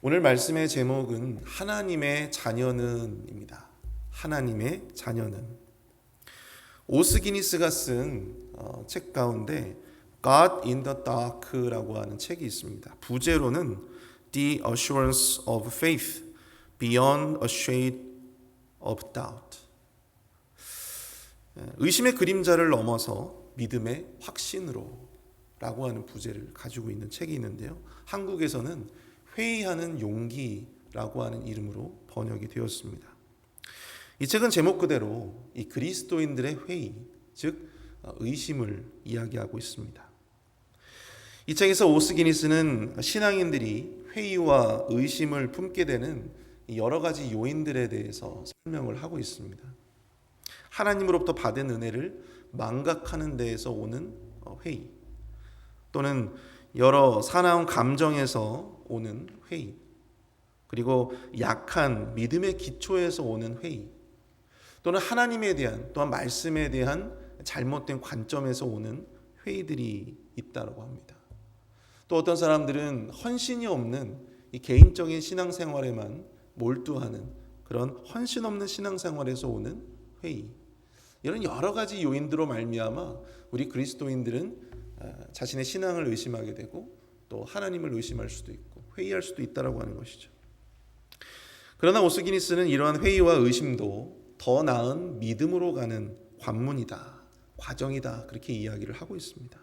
오늘 말씀의 제목은 하나님의 자녀는입니다. 하나님의 자녀는. 오스기니스가 쓴 책 가운데 God in the Dark라고 하는 책이 있습니다. 부제로는 The Assurance of Faith Beyond a Shade of Doubt. 의심의 그림자를 넘어서 믿음의 확신으로 라고 하는 부제를 가지고 있는 책이 있는데요. 한국에서는 회의하는 용기라고 하는 이름으로 번역이 되었습니다. 이 책은 제목 그대로 이 그리스도인들의 회의, 즉 의심을 이야기하고 있습니다. 이 책에서 오스기니스는 신앙인들이 회의와 의심을 품게 되는 여러 가지 요인들에 대해서 설명을 하고 있습니다. 하나님으로부터 받은 은혜를 망각하는 데에서 오는 회의, 또는 여러 사나운 감정에서 오는 회의, 그리고 약한 믿음의 기초에서 오는 회의, 또는 하나님에 대한, 또한 말씀에 대한 잘못된 관점에서 오는 회의들이 있다고 합니다. 또 어떤 사람들은 헌신이 없는 이 개인적인 신앙생활에만 몰두하는 그런 헌신 없는 신앙생활에서 오는 회의, 이런 여러 가지 요인들로 말미암아 우리 그리스도인들은 자신의 신앙을 의심하게 되고 또 하나님을 의심할 수도 있고 회의할 수도 있다라고 하는 것이죠. 그러나 오스기니스는 이러한 회의와 의심도 더 나은 믿음으로 가는 관문이다, 과정이다, 그렇게 이야기를 하고 있습니다.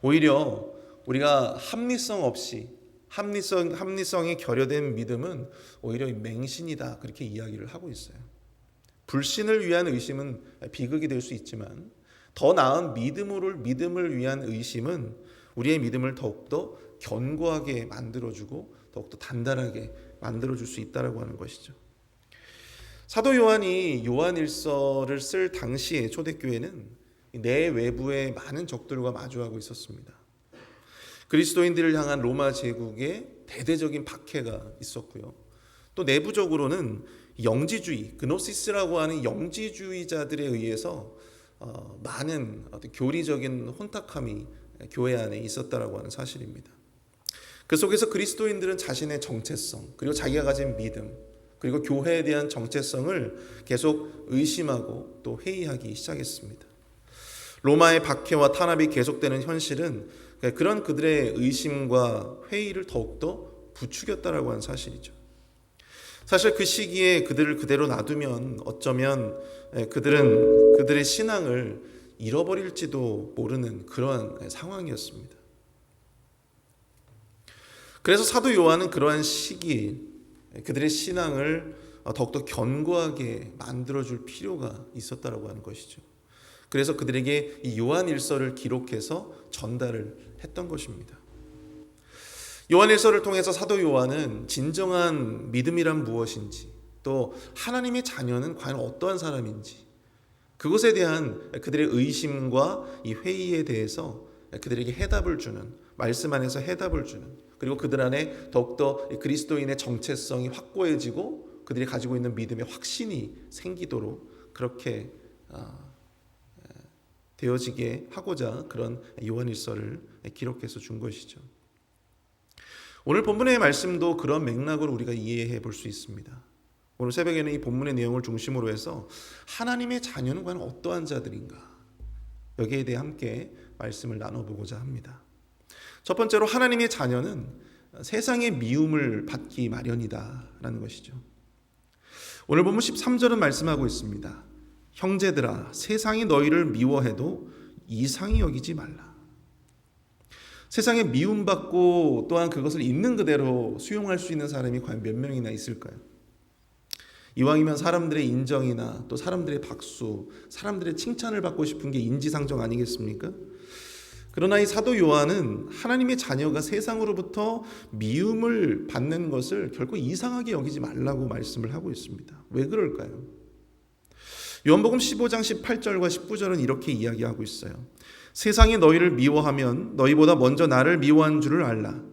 오히려 우리가 합리성 없이 합리성이 결여된 믿음은 오히려 맹신이다, 그렇게 이야기를 하고 있어요. 불신을 위한 의심은 비극이 될 수 있지만 더 나은 믿음을 위한 의심은 우리의 믿음을 더욱더 견고하게 만들어주고 더욱더 단단하게 만들어줄 수 있다고 하는 것이죠. 사도 요한이 요한일서를 쓸 당시에 초대교회는 내 외부에 많은 적들과 마주하고 있었습니다. 그리스도인들을 향한 로마 제국의 대대적인 박해가 있었고요. 또 내부적으로는 영지주의, 그노시스라고 하는 영지주의자들에 의해서 많은 교리적인 혼탁함이 교회 안에 있었다라고 하는 사실입니다. 그 속에서 그리스도인들은 자신의 정체성, 그리고 자기가 가진 믿음, 그리고 교회에 대한 정체성을 계속 의심하고 또 회의하기 시작했습니다. 로마의 박해와 탄압이 계속되는 현실은 그런 그들의 의심과 회의를 더욱더 부추겼다라고 하는 사실이죠. 사실 그 시기에 그들을 그대로 놔두면 어쩌면 그들의 신앙을 잃어버릴지도 모르는 그러한 상황이었습니다. 그래서 사도 요한은 그러한 시기에 그들의 신앙을 더욱더 견고하게 만들어줄 필요가 있었다라고 하는 것이죠. 그래서 그들에게 이 요한일서를 기록해서 전달을 했던 것입니다. 요한일서를 통해서 사도 요한은 진정한 믿음이란 무엇인지, 또 하나님의 자녀는 과연 어떠한 사람인지, 그것에 대한 그들의 의심과 이 회의에 대해서 그들에게 해답을 주는, 말씀 안에서 해답을 주는, 그리고 그들 안에 더욱더 그리스도인의 정체성이 확고해지고 그들이 가지고 있는 믿음의 확신이 생기도록 그렇게 되어지게 하고자 그런 요한일서를 기록해서 준 것이죠. 오늘 본문의 말씀도 그런 맥락으로 우리가 이해해 볼 수 있습니다. 오늘 새벽에는 이 본문의 내용을 중심으로 해서 하나님의 자녀는 과연 어떠한 자들인가, 여기에 대해 함께 말씀을 나눠보고자 합니다. 첫 번째로 하나님의 자녀는 세상의 미움을 받기 마련이다라는 것이죠. 오늘 본문 13절은 말씀하고 있습니다. 형제들아, 세상이 너희를 미워해도 이상히 여기지 말라. 세상에 미움받고 또한 그것을 있는 그대로 수용할 수 있는 사람이 과연 몇 명이나 있을까요? 이왕이면 사람들의 인정이나 또 사람들의 박수, 사람들의 칭찬을 받고 싶은 게 인지상정 아니겠습니까? 그러나 이 사도 요한은 하나님의 자녀가 세상으로부터 미움을 받는 것을 결코 이상하게 여기지 말라고 말씀을 하고 있습니다. 왜 그럴까요? 요한복음 15장 18절과 19절은 이렇게 이야기하고 있어요. 세상이 너희를 미워하면 너희보다 먼저 나를 미워한 줄을 알라.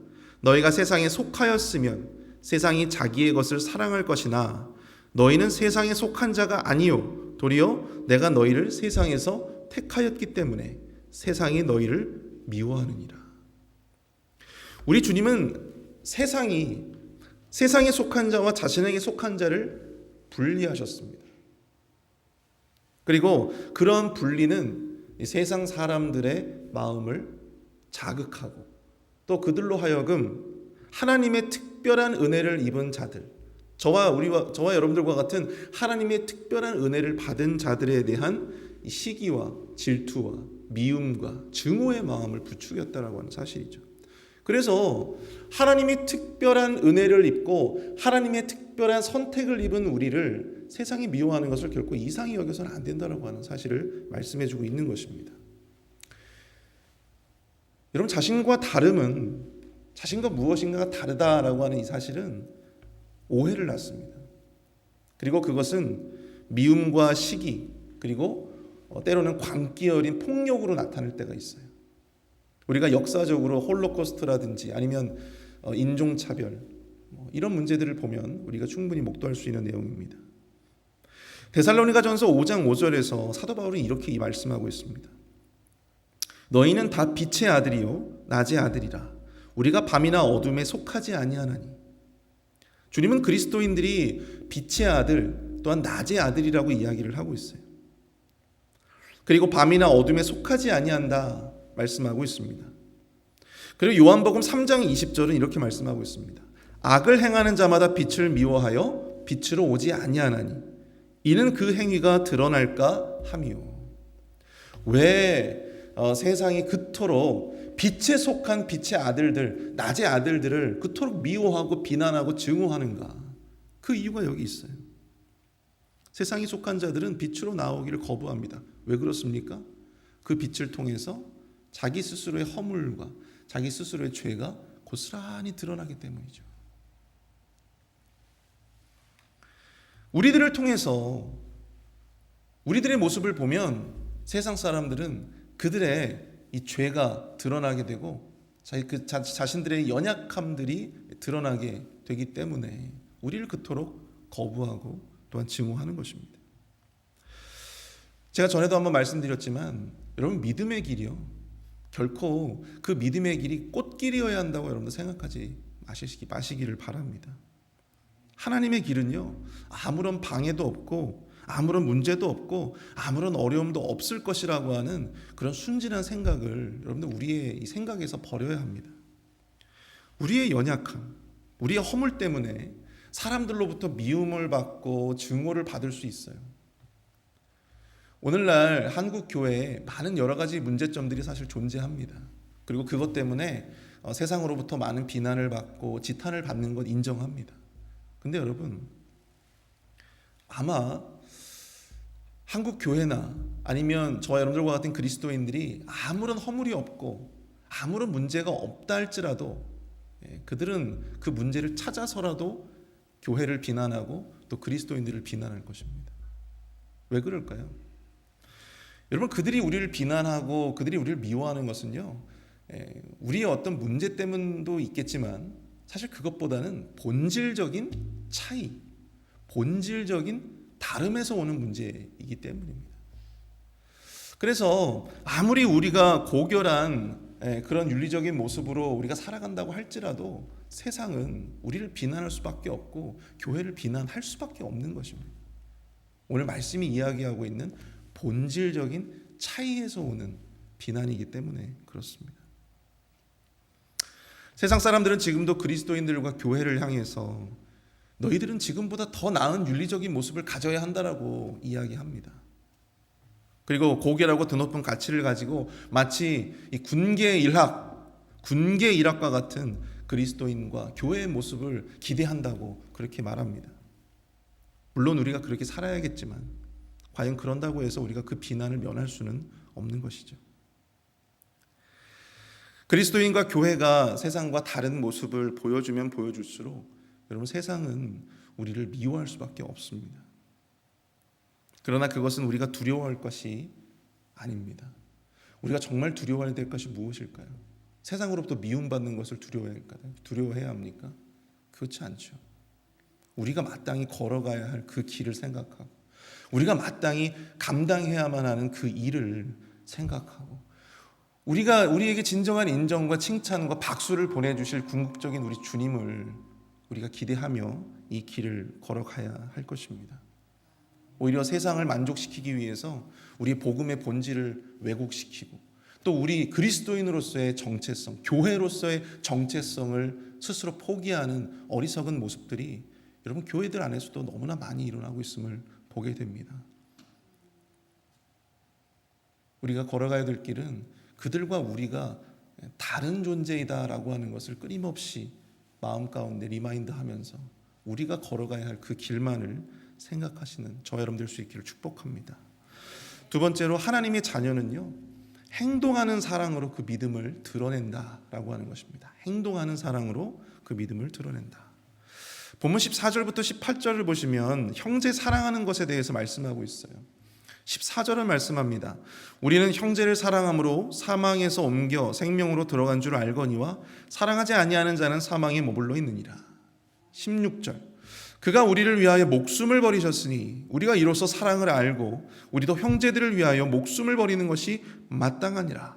너희가 세상에 속하였으면 세상이 자기의 것을 사랑할 것이나 너희는 세상에 속한 자가 아니요 도리어 내가 너희를 세상에서 택하였기 때문에 세상이 너희를 미워하느니라. 우리 주님은 세상이 세상에 속한 자와 자신에게 속한 자를 분리하셨습니다. 그리고 그런 분리는 이 세상 사람들의 마음을 자극하고 또 그들로 하여금 하나님의 특별한 은혜를 입은 자들, 저와 여러분들과 같은 하나님의 특별한 은혜를 받은 자들에 대한 이 시기와 질투와 미움과 증오의 마음을 부추겼다라고 하는 사실이죠. 그래서 하나님이 특별한 은혜를 입고 하나님의 특별한 선택을 입은 우리를 세상이 미워하는 것을 결코 이상히 여겨서는 안 된다라고 하는 사실을 말씀해주고 있는 것입니다. 여러분, 자신과 다름은, 자신과 무엇인가가 다르다라고 하는 이 사실은 오해를 낳습니다. 그리고 그것은 미움과 시기, 그리고 때로는 광기 어린 폭력으로 나타날 때가 있어요. 우리가 역사적으로 홀로코스트라든지 아니면 인종차별 이런 문제들을 보면 우리가 충분히 목도할 수 있는 내용입니다. 데살로니가전서 5장 5절에서 사도 바울은 이렇게 말씀하고 있습니다. 너희는 다 빛의 아들이요 낮의 아들이라. 우리가 밤이나 어둠에 속하지 아니하나니. 주님은 그리스도인들이 빛의 아들 또한 낮의 아들이라고 이야기를 하고 있어요. 그리고 밤이나 어둠에 속하지 아니한다 말씀하고 있습니다. 그리고 요한복음 3장 20절은 이렇게 말씀하고 있습니다. 악을 행하는 자마다 빛을 미워하여 빛으로 오지 아니하나니 이는 그 행위가 드러날까 함이요. 왜 세상이 그토록 빛에 속한 빛의 아들들, 낮의 아들들을 그토록 미워하고 비난하고 증오하는가? 그 이유가 여기 있어요. 세상이 속한 자들은 빛으로 나오기를 거부합니다. 왜 그렇습니까? 그 빛을 통해서 자기 스스로의 허물과 자기 스스로의 죄가 고스란히 드러나기 때문이죠. 우리들을 통해서 우리들의 모습을 보면 세상 사람들은 그들의 이 죄가 드러나게 되고 자신들의 연약함들이 드러나게 되기 때문에 우리를 그토록 거부하고 또한 증오하는 것입니다. 제가 전에도 한번 말씀드렸지만 여러분, 믿음의 길이요, 결코 그 믿음의 길이 꽃길이어야 한다고 여러분들 생각하지 마시기를 바랍니다. 하나님의 길은요, 아무런 방해도 없고 아무런 문제도 없고 아무런 어려움도 없을 것이라고 하는 그런 순진한 생각을 여러분들 우리의 이 생각에서 버려야 합니다. 우리의 연약함, 우리의 허물 때문에 사람들로부터 미움을 받고 증오를 받을 수 있어요. 오늘날 한국 교회에 많은 여러 가지 문제점들이 사실 존재합니다. 그리고 그것 때문에 세상으로부터 많은 비난을 받고 지탄을 받는 것 인정합니다. 근데 여러분, 아마 한국 교회나 아니면 저와 여러분들과 같은 그리스도인들이 아무런 허물이 없고 아무런 문제가 없다 할지라도 그들은 그 문제를 찾아서라도 교회를 비난하고 또 그리스도인들을 비난할 것입니다. 왜 그럴까요? 여러분, 그들이 우리를 비난하고 그들이 우리를 미워하는 것은요, 우리의 어떤 문제 때문도 있겠지만 사실 그것보다는 본질적인 차이, 본질적인 다름에서 오는 문제이기 때문입니다. 그래서 아무리 우리가 고결한 그런 윤리적인 모습으로 우리가 살아간다고 할지라도 세상은 우리를 비난할 수밖에 없고 교회를 비난할 수밖에 없는 것입니다. 오늘 말씀이 이야기하고 있는 본질적인 차이에서 오는 비난이기 때문에 그렇습니다. 세상 사람들은 지금도 그리스도인들과 교회를 향해서 너희들은 지금보다 더 나은 윤리적인 모습을 가져야 한다라고 이야기합니다. 그리고 고결하고 드높은 가치를 가지고 마치 이 군계 일학과 같은 그리스도인과 교회의 모습을 기대한다고 그렇게 말합니다. 물론 우리가 그렇게 살아야겠지만 과연 그런다고 해서 우리가 그 비난을 면할 수는 없는 것이죠. 그리스도인과 교회가 세상과 다른 모습을 보여주면 보여줄수록 여러분, 세상은 우리를 미워할 수밖에 없습니다. 그러나 그것은 우리가 두려워할 것이 아닙니다. 우리가 정말 두려워해야 될 것이 무엇일까요? 세상으로부터 미움받는 것을 두려워해야 합니까? 그렇지 않죠. 우리가 마땅히 걸어가야 할 그 길을 생각하고 우리가 마땅히 감당해야만 하는 그 일을 생각하고 우리에게 진정한 인정과 칭찬과 박수를 보내주실 궁극적인 우리 주님을 우리가 기대하며 이 길을 걸어가야 할 것입니다. 오히려 세상을 만족시키기 위해서 우리 복음의 본질을 왜곡시키고 또 우리 그리스도인으로서의 정체성, 교회로서의 정체성을 스스로 포기하는 어리석은 모습들이 여러분 교회들 안에서도 너무나 많이 일어나고 있음을 보게 됩니다. 우리가 걸어가야 될 길은 그들과 우리가 다른 존재이다라고 하는 것을 끊임없이 마음 가운데 리마인드하면서 우리가 걸어가야 할 그 길만을 생각하시는 저 여러분 될 수 있기를 축복합니다. 두 번째로 하나님의 자녀는요, 행동하는 사랑으로 그 믿음을 드러낸다라고 하는 것입니다. 행동하는 사랑으로 그 믿음을 드러낸다. 본문 14절부터 18절을 보시면 형제 사랑하는 것에 대해서 말씀하고 있어요. 14절은 말씀합니다. 우리는 형제를 사랑함으로 사망에서 옮겨 생명으로 들어간 줄 알거니와 사랑하지 아니하는 자는 사망에 머물러 있느니라. 16절 그가 우리를 위하여 목숨을 버리셨으니 우리가 이로써 사랑을 알고 우리도 형제들을 위하여 목숨을 버리는 것이 마땅하니라.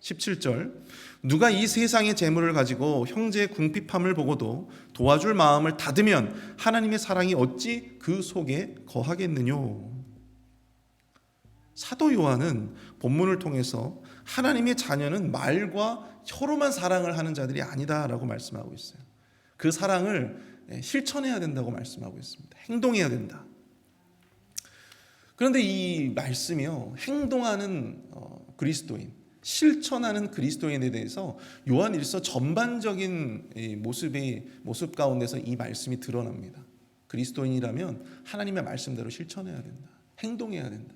17절 누가 이 세상의 재물을 가지고 형제의 궁핍함을 보고도 도와줄 마음을 닫으면 하나님의 사랑이 어찌 그 속에 거하겠느뇨. 사도 요한은 본문을 통해서 하나님의 자녀는 말과 혀로만 사랑을 하는 자들이 아니다라고 말씀하고 있어요. 그 사랑을 실천해야 된다고 말씀하고 있습니다. 행동해야 된다. 그런데 이 말씀이요, 행동하는 그리스도인, 실천하는 그리스도인에 대해서 요한일서 전반적인 모습 가운데서 이 말씀이 드러납니다. 그리스도인이라면 하나님의 말씀대로 실천해야 된다. 행동해야 된다.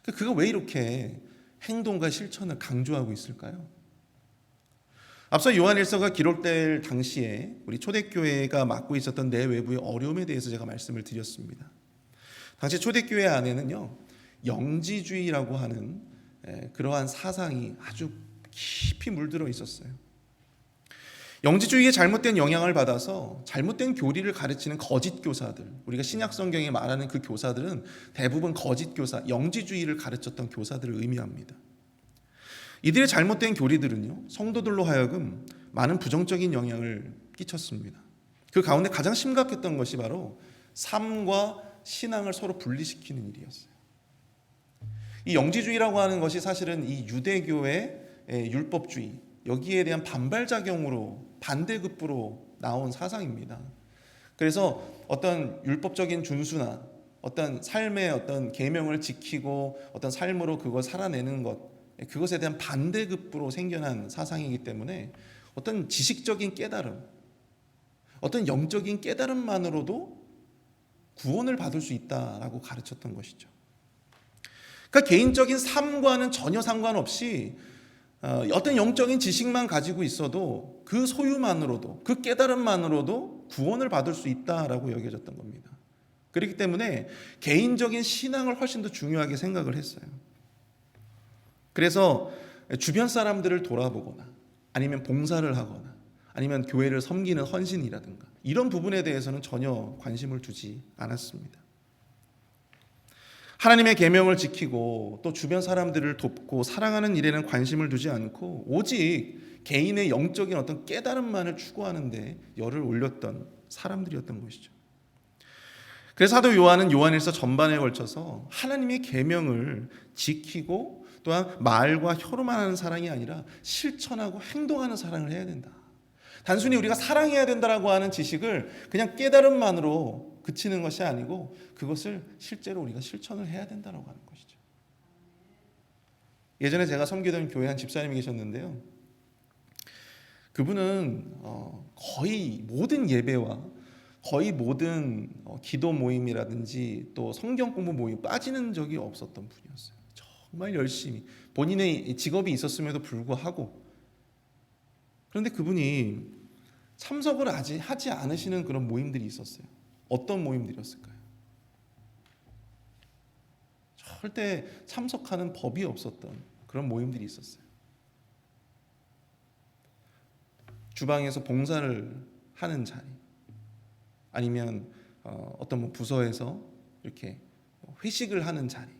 그가 왜 이렇게 행동과 실천을 강조하고 있을까요? 앞서 요한일서가 기록될 당시에 우리 초대교회가 맡고 있었던 내외부의 어려움에 대해서 제가 말씀을 드렸습니다. 당시 초대교회 안에는요, 영지주의라고 하는 그러한 사상이 아주 깊이 물들어 있었어요. 영지주의의 잘못된 영향을 받아서 잘못된 교리를 가르치는 거짓 교사들, 우리가 신약 성경에 말하는 그 교사들은 대부분 거짓 교사, 영지주의를 가르쳤던 교사들을 의미합니다. 이들의 잘못된 교리들은요, 성도들로 하여금 많은 부정적인 영향을 끼쳤습니다. 그 가운데 가장 심각했던 것이 바로 삶과 신앙을 서로 분리시키는 일이었어요. 이 영지주의라고 하는 것이 사실은 이 유대교의 율법주의, 여기에 대한 반발작용으로 반대급부로 나온 사상입니다. 그래서 어떤 율법적인 준수나 어떤 삶의 어떤 계명을 지키고 어떤 삶으로 그걸 살아내는 것, 그것에 대한 반대급부로 생겨난 사상이기 때문에 어떤 지식적인 깨달음, 어떤 영적인 깨달음만으로도 구원을 받을 수 있다라고 가르쳤던 것이죠. 그러니까 개인적인 삶과는 전혀 상관없이 어떤 영적인 지식만 가지고 있어도 그 소유만으로도, 그 깨달음만으로도 구원을 받을 수 있다라고 여겨졌던 겁니다. 그렇기 때문에 개인적인 신앙을 훨씬 더 중요하게 생각을 했어요. 그래서 주변 사람들을 돌아보거나 아니면 봉사를 하거나 아니면 교회를 섬기는 헌신이라든가 이런 부분에 대해서는 전혀 관심을 두지 않았습니다. 하나님의 계명을 지키고 또 주변 사람들을 돕고 사랑하는 일에는 관심을 두지 않고 오직 개인의 영적인 어떤 깨달음만을 추구하는 데 열을 올렸던 사람들이었던 것이죠. 그래서 사도 요한은 요한일서 전반에 걸쳐서 하나님의 계명을 지키고 또한 말과 혀로만 하는 사랑이 아니라 실천하고 행동하는 사랑을 해야 된다. 단순히 우리가 사랑해야 된다라고 하는 지식을 그냥 깨달음만으로 그치는 것이 아니고 그것을 실제로 우리가 실천을 해야 된다라고 하는 것이죠. 예전에 제가 섬기던 교회 한 집사님이 계셨는데요. 그분은 거의 모든 예배와 거의 모든 기도 모임이라든지 또 성경 공부 모임 빠지는 적이 없었던 분이었어요. 정말 열심히 본인의 직업이 있었음에도 불구하고 그런데 그분이 참석을 하지 않으시는 그런 모임들이 있었어요. 어떤 모임들이었을까요? 절대 참석하는 법이 없었던 그런 모임들이 있었어요. 주방에서 봉사를 하는 자리 아니면 어떤 부서에서 이렇게 회식을 하는 자리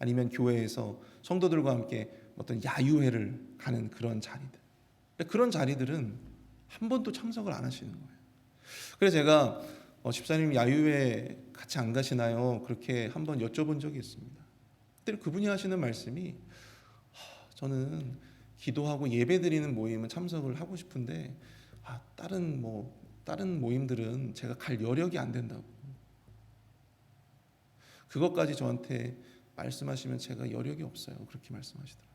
아니면 교회에서 성도들과 함께 어떤 야유회를 가는 그런 자리들. 그런 자리들은 한 번도 참석을 안 하시는 거예요. 그래서 제가 집사님 야유회 같이 안 가시나요? 그렇게 한번 여쭤본 적이 있습니다. 그때 그분이 하시는 말씀이 저는 기도하고 예배 드리는 모임은 참석을 하고 싶은데 다른 모임들은 제가 갈 여력이 안 된다고. 그것까지 저한테 말씀하시면 제가 여력이 없어요. 그렇게 말씀하시더라고요.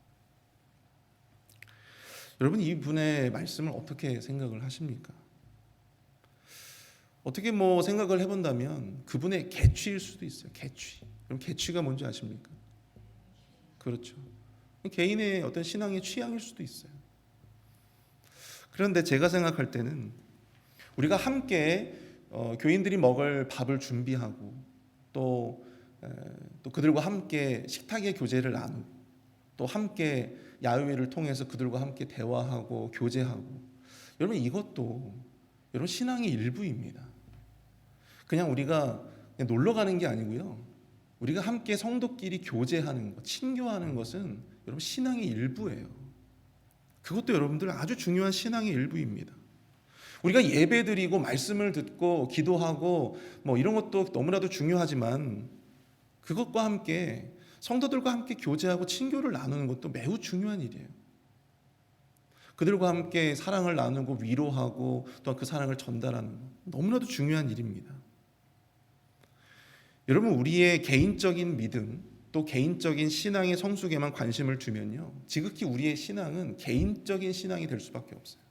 여러분 이분의 말씀을 어떻게 생각을 하십니까? 어떻게 생각을 해본다면 그분의 개취일 수도 있어요. 개취. 그럼 개취가 뭔지 아십니까? 그렇죠. 개인의 어떤 신앙의 취향일 수도 있어요. 그런데 제가 생각할 때는 우리가 함께 교인들이 먹을 밥을 준비하고 또 그들과 함께 식탁의 교제를 나누고 또 함께 야유회를 통해서 그들과 함께 대화하고 교제하고, 여러분 이것도 여러분 신앙의 일부입니다. 그냥 우리가 놀러 가는 게 아니고요. 우리가 함께 성도끼리 교제하는 것, 친교하는 것은 여러분 신앙의 일부예요. 그것도 여러분들 아주 중요한 신앙의 일부입니다. 우리가 예배드리고 말씀을 듣고 기도하고 이런 것도 너무나도 중요하지만 그것과 함께 성도들과 함께 교제하고 친교를 나누는 것도 매우 중요한 일이에요. 그들과 함께 사랑을 나누고 위로하고 또 그 사랑을 전달하는 것 너무나도 중요한 일입니다. 여러분 우리의 개인적인 믿음 또 개인적인 신앙의 성숙에만 관심을 두면요, 지극히 우리의 신앙은 개인적인 신앙이 될 수밖에 없어요.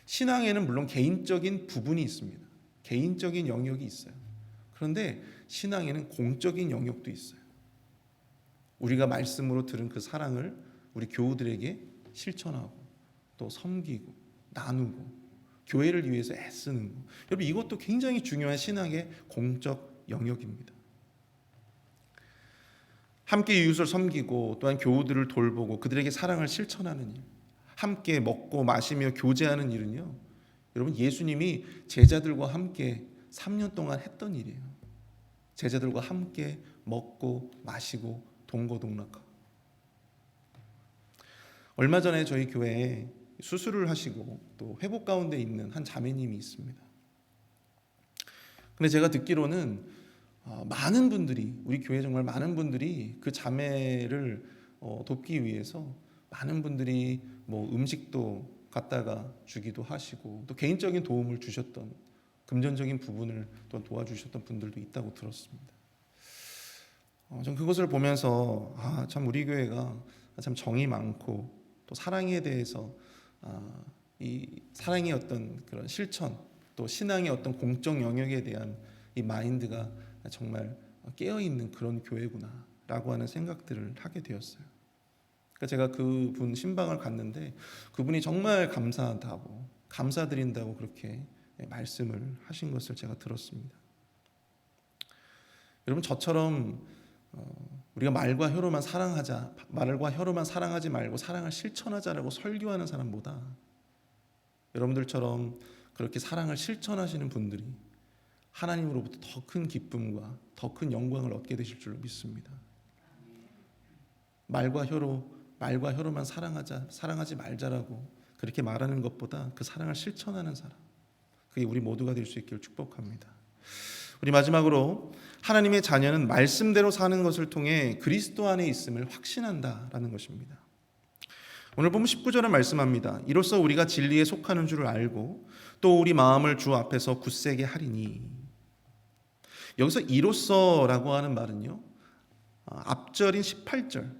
신앙에는 물론 개인적인 부분이 있습니다. 개인적인 영역이 있어요. 그런데 신앙에는 공적인 영역도 있어요. 우리가 말씀으로 들은 그 사랑을 우리 교우들에게 실천하고 또 섬기고 나누고 교회를 위해서 애쓰는 것, 여러분 이것도 굉장히 중요한 신앙의 공적 영역입니다. 함께 이웃을 섬기고 또한 교우들을 돌보고 그들에게 사랑을 실천하는 일, 함께 먹고 마시며 교제하는 일은요, 여러분 예수님이 제자들과 함께 3년 동안 했던 일이에요. 제자들과 함께 먹고 마시고 동거동락하고. 얼마 전에 저희 교회에 수술을 하시고 또 회복 가운데 있는 한 자매님이 있습니다. 근데 제가 듣기로는 많은 분들이, 우리 교회 정말 많은 분들이 그 자매를 돕기 위해서 많은 분들이 음식도 갖다가 주기도 하시고 또 개인적인 도움을 주셨던, 금전적인 부분을 또 도와주셨던 분들도 있다고 들었습니다. 전 그것을 보면서 참 우리 교회가 참 정이 많고 또 사랑에 대해서 이 사랑의 어떤 그런 실천 또 신앙의 어떤 공적 영역에 대한 이 마인드가 정말 깨어있는 그런 교회구나라고 하는 생각들을 하게 되었어요. 그러니까 제가 그분 신방을 갔는데 그분이 정말 감사하다고, 감사드린다고 그렇게 말씀을 하신 것을 제가 들었습니다. 여러분 저처럼 우리가 말과 혀로만 사랑하지 말고 사랑을 실천하자라고 설교하는 사람보다 여러분들처럼 그렇게 사랑을 실천하시는 분들이 하나님으로부터 더 큰 기쁨과 더 큰 영광을 얻게 되실 줄로 믿습니다. 말과 혀로만 사랑하지 말자라고 그렇게 말하는 것보다 그 사랑을 실천하는 사람, 그게 우리 모두가 될 수 있기를 축복합니다. 우리 마지막으로 하나님의 자녀는 말씀대로 사는 것을 통해 그리스도 안에 있음을 확신한다라는 것입니다. 오늘 보면 19절은 말씀합니다. 이로써 우리가 진리에 속하는 줄을 알고 또 우리 마음을 주 앞에서 굳세게 하리니. 여기서 이로써라고 하는 말은요, 앞절인 18절,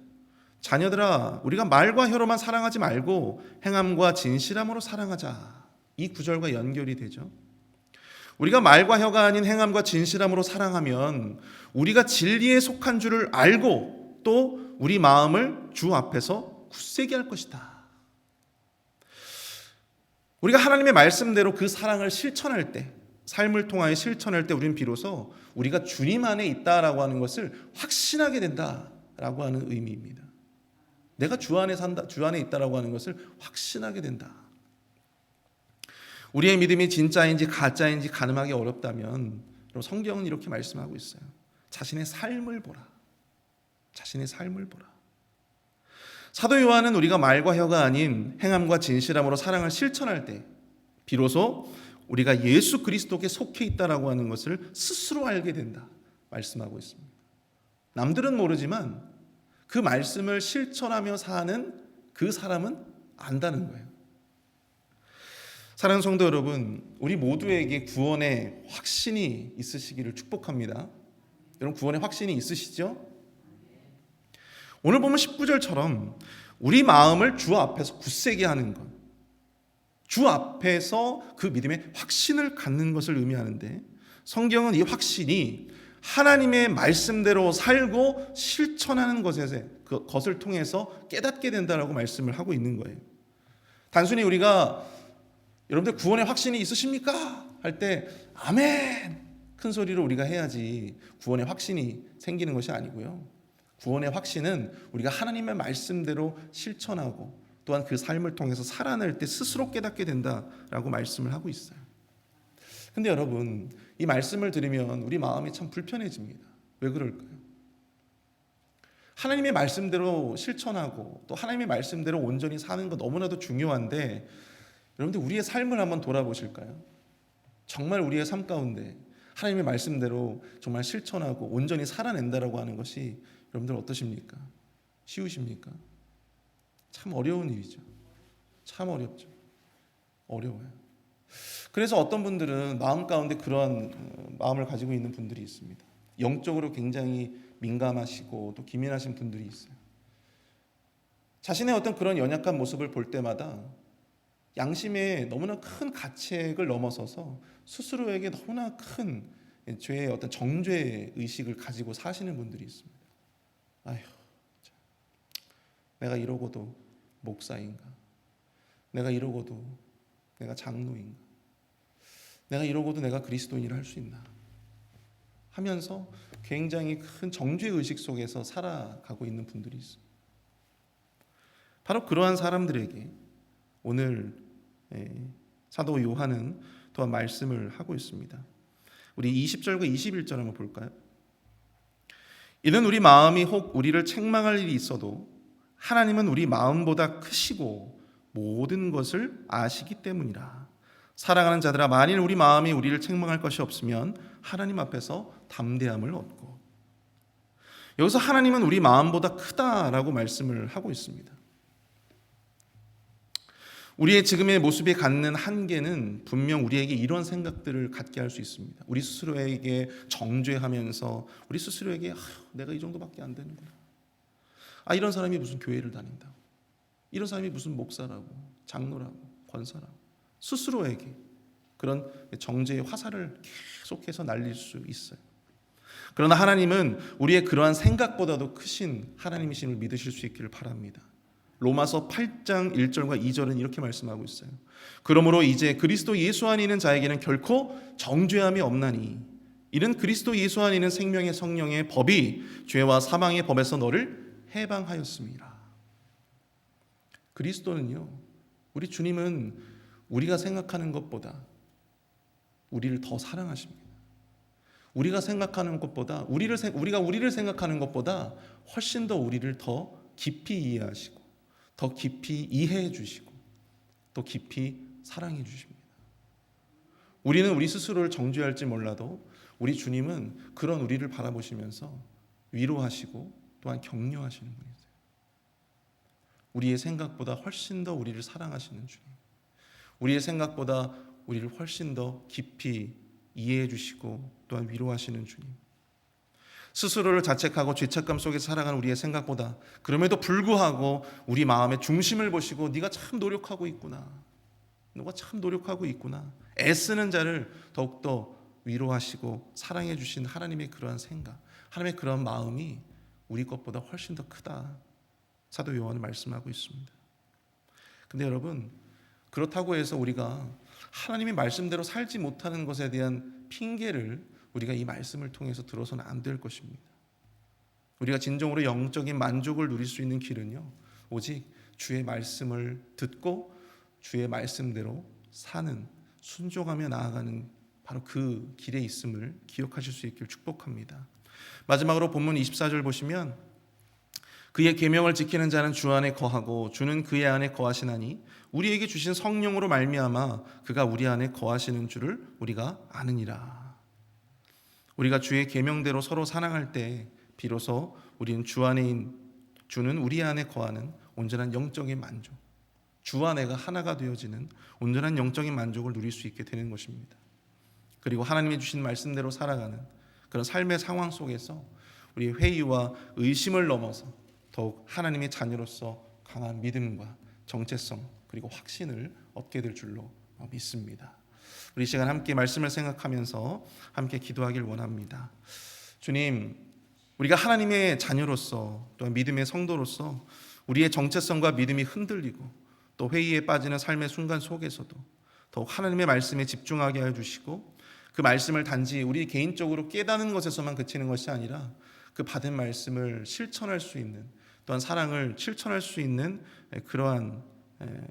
자녀들아 우리가 말과 혀로만 사랑하지 말고 행함과 진실함으로 사랑하자, 이 구절과 연결이 되죠. 우리가 말과 혀가 아닌 행함과 진실함으로 사랑하면 우리가 진리에 속한 줄을 알고 또 우리 마음을 주 앞에서 굳세게 할 것이다. 우리가 하나님의 말씀대로 그 사랑을 실천할 때, 삶을 통하여 실천할 때 우리는 비로소 우리가 주님 안에 있다라고 하는 것을 확신하게 된다라고 하는 의미입니다. 내가 주 안에 산다, 주 안에 있다라고 하는 것을 확신하게 된다. 우리의 믿음이 진짜인지 가짜인지 가늠하기 어렵다면 성경은 이렇게 말씀하고 있어요. 자신의 삶을 보라. 자신의 삶을 보라. 사도 요한은 우리가 말과 혀가 아닌 행함과 진실함으로 사랑을 실천할 때 비로소 우리가 예수 그리스도께 속해 있다라고 하는 것을 스스로 알게 된다 말씀하고 있습니다. 남들은 모르지만 그 말씀을 실천하며 사는 그 사람은 안다는 거예요. 사랑하는 성도 여러분, 우리 모두에게 구원의 확신이 있으시기를 축복합니다. 여러분, 구원의 확신이 있으시죠? 오늘 보면 19절처럼 우리 마음을 주 앞에서 굳세게 하는 것, 주 앞에서 그 믿음의 확신을 갖는 것을 의미하는데, 성경은 이 확신이 하나님의 말씀대로 살고 실천하는 것을 통해서 깨닫게 된다라고 말씀을 하고 있는 거예요. 단순히 우리가 여러분들 구원의 확신이 있으십니까? 할 때 아멘 큰 소리로 우리가 해야지 구원의 확신이 생기는 것이 아니고요. 구원의 확신은 우리가 하나님의 말씀대로 실천하고 또한 그 삶을 통해서 살아낼 때 스스로 깨닫게 된다라고 말씀을 하고 있어요. 근데 여러분, 이 말씀을 들으면 우리 마음이 참 불편해집니다. 왜 그럴까요? 하나님의 말씀대로 실천하고 또 하나님의 말씀대로 온전히 사는 거 너무나도 중요한데, 여러분들 우리의 삶을 한번 돌아보실까요? 정말 우리의 삶 가운데 하나님의 말씀대로 정말 실천하고 온전히 살아낸다라고 하는 것이 여러분들 어떠십니까? 쉬우십니까? 참 어려운 일이죠. 참 어렵죠. 어려워요. 그래서 어떤 분들은 마음 가운데 그러한 마음을 가지고 있는 분들이 있습니다. 영적으로 굉장히 민감하시고 또 기민하신 분들이 있어요. 자신의 어떤 그런 연약한 모습을 볼 때마다 양심의 너무나 큰 가책을 넘어서서 스스로에게 너무나 큰 죄의 어떤 정죄 의식을 가지고 사시는 분들이 있습니다. 아휴, 내가 이러고도 목사인가? 내가 이러고도 내가 장로인가? 내가 이러고도 내가 그리스도인이라 할 수 있나? 하면서 굉장히 큰 정죄 의식 속에서 살아가고 있는 분들이 있어요. 바로 그러한 사람들에게 오늘 사도 요한은 또한 말씀을 하고 있습니다. 우리 20절과 21절 한번 볼까요? 이는 우리 마음이 혹 우리를 책망할 일이 있어도 하나님은 우리 마음보다 크시고 모든 것을 아시기 때문이라. 사랑하는 자들아, 만일 우리 마음이 우리를 책망할 것이 없으면 하나님 앞에서 담대함을 얻고. 여기서 하나님은 우리 마음보다 크다라고 말씀을 하고 있습니다. 우리의 지금의 모습이 갖는 한계는 분명 우리에게 이런 생각들을 갖게 할 수 있습니다. 우리 스스로에게 정죄하면서 우리 스스로에게 내가 이 정도밖에 안 되는구나. 이런 사람이 무슨 교회를 다닌다고, 이런 사람이 무슨 목사라고, 장로라고, 권사라고, 스스로에게 그런 정죄의 화살을 계속해서 날릴 수 있어요. 그러나 하나님은 우리의 그러한 생각보다도 크신 하나님이심을 믿으실 수 있기를 바랍니다. 로마서 8장 1절과 2절은 이렇게 말씀하고 있어요. 그러므로 이제 그리스도 예수 안에 있는 자에게는 결코 정죄함이 없나니 이는 그리스도 예수 안에 있는 생명의 성령의 법이 죄와 사망의 법에서 너를 해방하였습니다. 그리스도는요, 우리 주님은 우리가 생각하는 것보다 우리를 더 사랑하십니다. 우리가 생각하는 것보다 우리가 우리를 생각하는 것보다 훨씬 더 우리를 더 깊이 이해하시고 더 깊이 이해해 주시고 또 깊이 사랑해 주십니다. 우리는 우리 스스로를 정죄할지 몰라도 우리 주님은 그런 우리를 바라보시면서 위로하시고 또한 격려하시는 분이세요. 우리의 생각보다 훨씬 더 우리를 사랑하시는 주님, 우리의 생각보다 우리를 훨씬 더 깊이 이해해 주시고 또한 위로하시는 주님, 스스로를 자책하고 죄책감 속에 살아가는 우리의 생각보다 그럼에도 불구하고 우리 마음의 중심을 보시고 네가 참 노력하고 있구나, 너가 참 노력하고 있구나, 애쓰는 자를 더욱더 위로하시고 사랑해 주신 하나님의 그러한 생각, 하나님의 그러한 마음이 우리 것보다 훨씬 더 크다, 사도 요한은 말씀하고 있습니다. 근데 여러분, 그렇다고 해서 우리가 하나님의 말씀대로 살지 못하는 것에 대한 핑계를 우리가 이 말씀을 통해서 들어서는 안 될 것입니다. 우리가 진정으로 영적인 만족을 누릴 수 있는 길은요, 오직 주의 말씀을 듣고 주의 말씀대로 사는, 순종하며 나아가는 바로 그 길에 있음을 기억하실 수 있기를 축복합니다. 마지막으로 본문 24절 보시면 그의 계명을 지키는 자는 주 안에 거하고 주는 그의 안에 거하시나니 우리에게 주신 성령으로 말미암아 그가 우리 안에 거하시는 줄을 우리가 아느니라. 우리가 주의 계명대로 서로 사랑할 때 비로소 우리는 주는 우리 안에 거하는 온전한 영적인 만족, 주와 내가 하나가 되어지는 온전한 영적인 만족을 누릴 수 있게 되는 것입니다. 그리고 하나님이 주신 말씀대로 살아가는 그런 삶의 상황 속에서 우리의 회의와 의심을 넘어서 더욱 하나님의 자녀로서 강한 믿음과 정체성 그리고 확신을 얻게 될 줄로 믿습니다. 우리 이 시간 함께 말씀을 생각하면서 함께 기도하길 원합니다. 주님, 우리가 하나님의 자녀로서 또한 믿음의 성도로서 우리의 정체성과 믿음이 흔들리고 또 회의에 빠지는 삶의 순간 속에서도 더욱 하나님의 말씀에 집중하게 하여 주시고 그 말씀을 단지 우리 개인적으로 깨닫는 것에서만 그치는 것이 아니라 그 받은 말씀을 실천할 수 있는 또한 사랑을 실천할 수 있는 그러한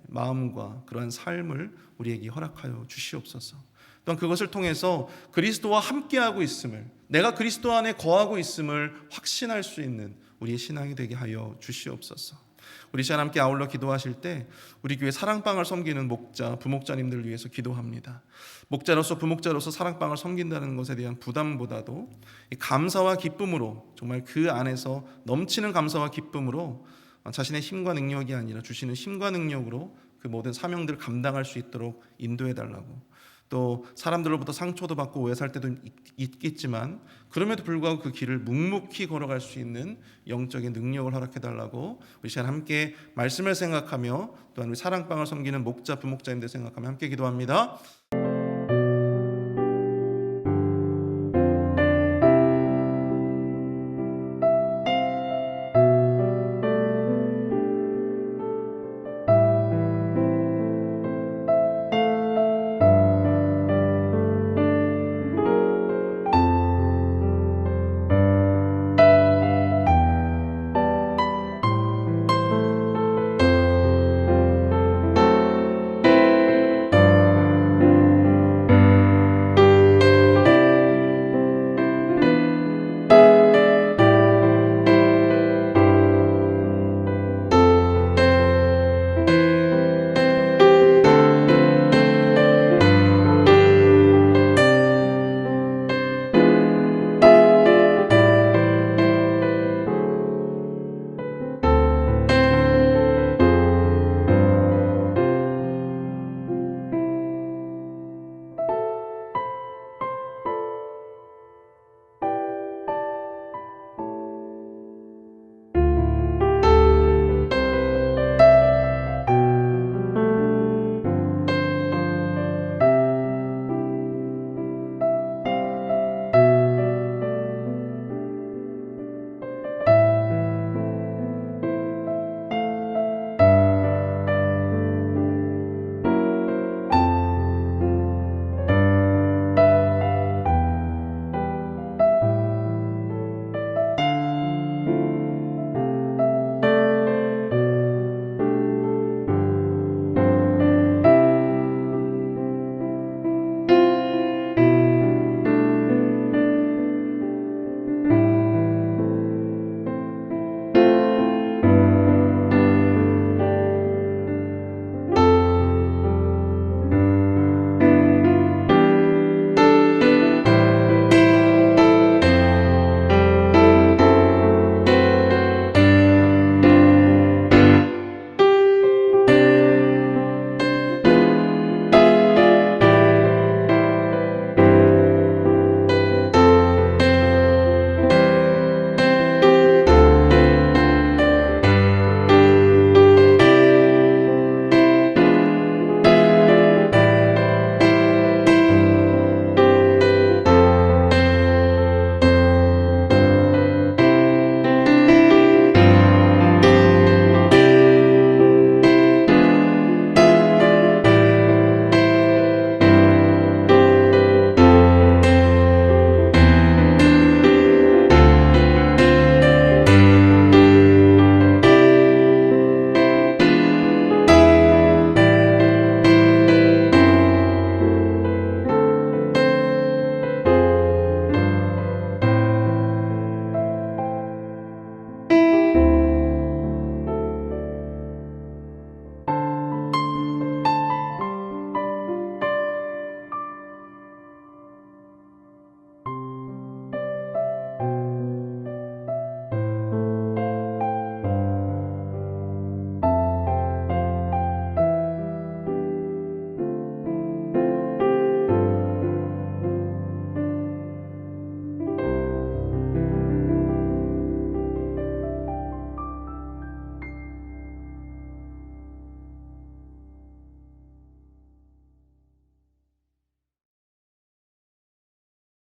마음과 그러한 삶을 우리에게 허락하여 주시옵소서. 또한 그것을 통해서 그리스도와 함께하고 있음을, 내가 그리스도 안에 거하고 있음을 확신할 수 있는 우리의 신앙이 되게 하여 주시옵소서. 우리 시간 함께 아울러 기도하실 때 우리 교회 사랑방을 섬기는 목자, 부목자님들 위해서 기도합니다. 목자로서 부목자로서 사랑방을 섬긴다는 것에 대한 부담보다도 감사와 기쁨으로, 정말 그 안에서 넘치는 감사와 기쁨으로 자신의 힘과 능력이 아니라 주시는 힘과 능력으로 그 모든 사명들을 감당할 수 있도록 인도해 달라고, 또 사람들로부터 상처도 받고 오해 살 때도 있겠지만 그럼에도 불구하고 그 길을 묵묵히 걸어갈 수 있는 영적인 능력을 허락해 달라고 우리 시간 함께 말씀을 생각하며 또한 우리 사랑방을 섬기는 목자 부목자님들 생각하며 함께 기도합니다.